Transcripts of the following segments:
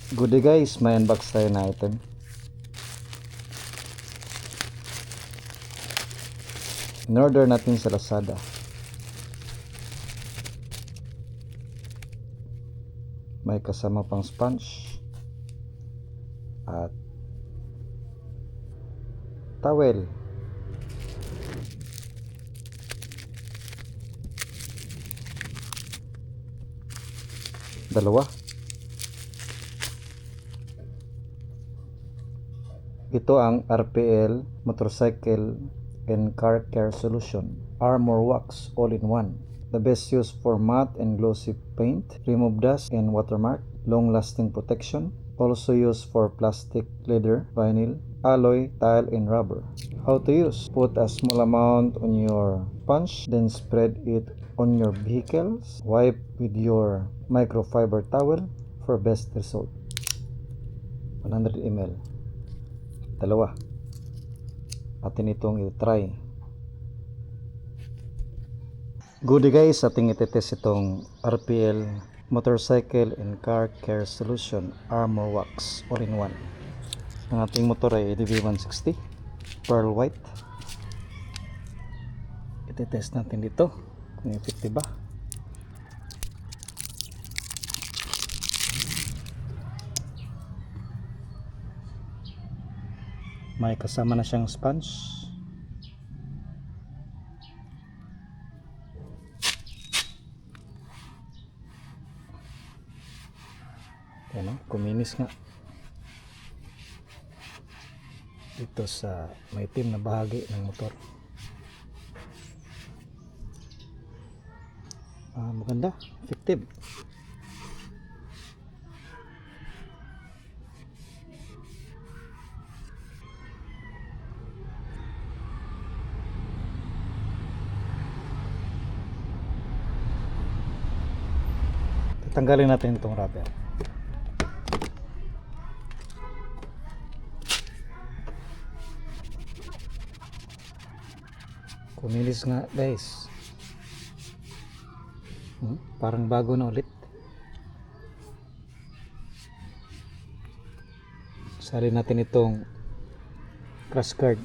Good day guys, may unbox tayo na item. In-order natin sa Lazada. May kasama pang sponge at towel. Dalawa. Ito ang RPL Motorcycle and Car Care Solution Armor Wax All-in-One. The best use for matte and glossy paint, remove dust and watermark, long-lasting protection. Also used for plastic, leather, vinyl, alloy, tile, and rubber. How to use? Put a small amount on your sponge, then spread it on your vehicles. Wipe with your microfiber towel for best result. 100 ml. Dalawa. Atin itong i-try. Good day guys, ating itetest itong RPL Motorcycle and Car Care Solution Armor Wax All-in-One. Ang ating motor ay ADV 160 Pearl White. Itetest natin dito kung effective ba. May kasama na siyang sponge. Ayan o, kuminis nga. Dito sa may itim na bahagi ng motor. Maganda, effective. Tatanggalin natin itong rubber. Kumilis nga guys. Parang bago na ulit. Salin natin itong crash guard.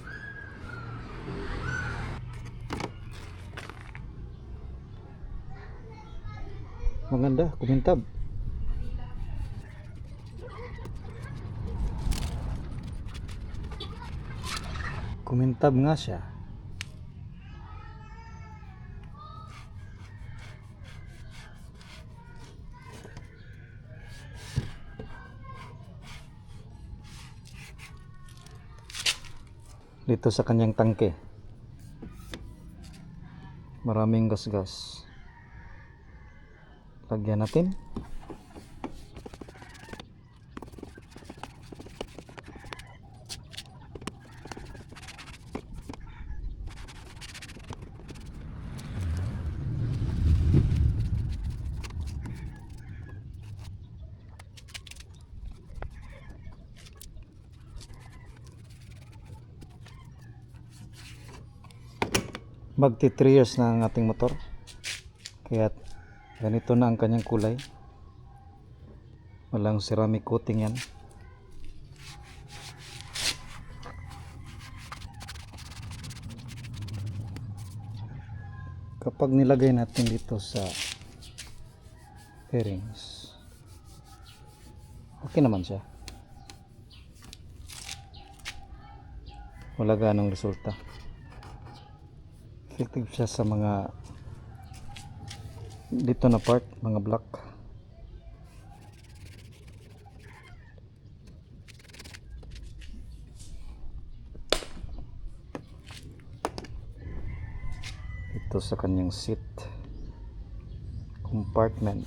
Maganda, kumintab. Kumintab nga siya. Dito sa kanyang tangke. Maraming gas-gas. Lagyan natin. Magti 3 years na ang ating motor. Kaya ganito na ang kanyang kulay. Walang ceramic coating yan. Kapag nilagay natin dito sa fairings, okay naman siya. Wala ganong resulta. Effective siya sa mga dito na part, mga block. Ito sa kanyang seat compartment.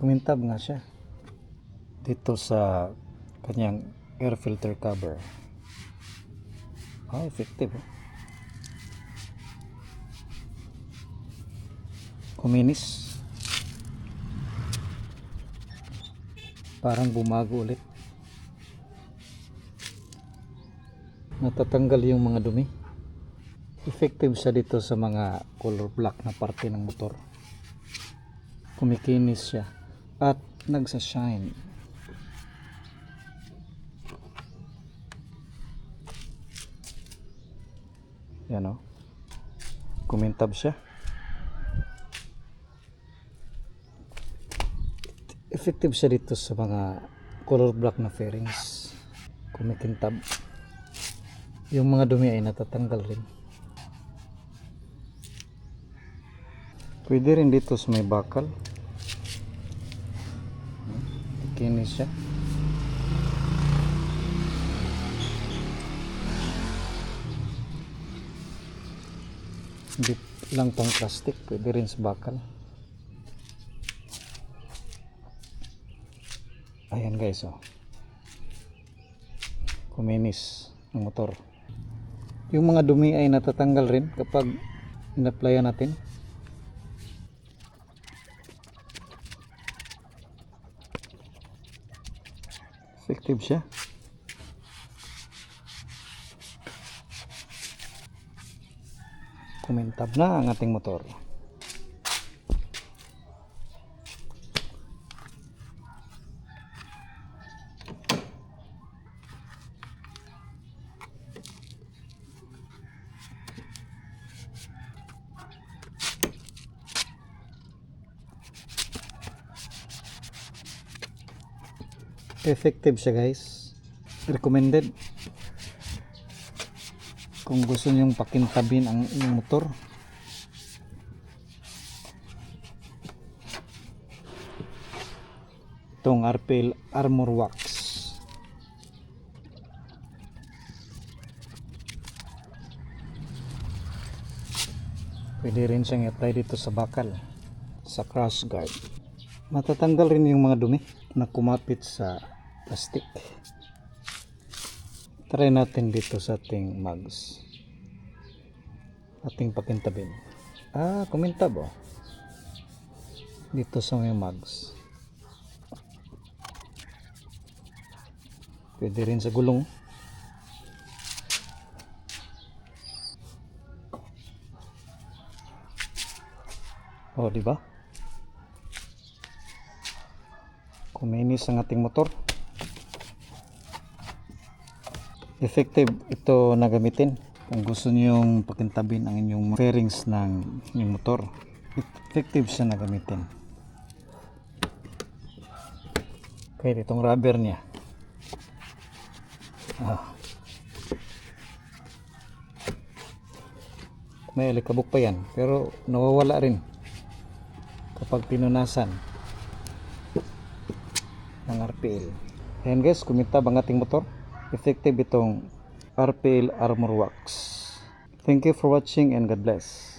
Kumintab nga siya dito sa kanyang air filter cover. Effective. Kuminis. Parang bumago ulit. natatanggal yung mga dumi. Effective siya dito sa mga color black na parte ng motor. Kumikinis siya at nagsa-shine. Yan o, kumintab siya. Effective siya dito sa mga color black na fairings. Kumikintab. Yung mga dumi ay natatanggal rin. Pwede rin dito sa may bakal. Kinis siya. Hindi lang pang plastic, pwede rin sa bakal. Ayan guys, oh. Kuminis ng motor. Yung mga dumi ay natatanggal rin kapag in-applyan natin. Effective siya. Kumintab na ang ating motor. Effective siya guys. Recommended kung gusto nyong pakintabin ang inyong motor. Itong RPL Armor Wax. Pwede rin siyang i-apply dito sa bakal, sa crash guard. Matatanggal rin yung mga dumi na kumapit sa plastic. Try natin dito sa ating mugs. Ating pakintabin. Kumintab oh. Dito sa mga mugs. Pwede rin sa gulong. Oh, di ba? Kuminis ang ating motor. Effective ito na gamitin kung gusto niyong pakintabin ang inyong fairings ng inyong motor. Effective siya na gamitin. Okay, itong rubber niya. May alikabok pa yan, pero nawawala rin kapag pinunasan ng RPL. Ayan guys, kumintab ang ating motor. Effective itong RPL Armor Wax. Thank you for watching and God bless.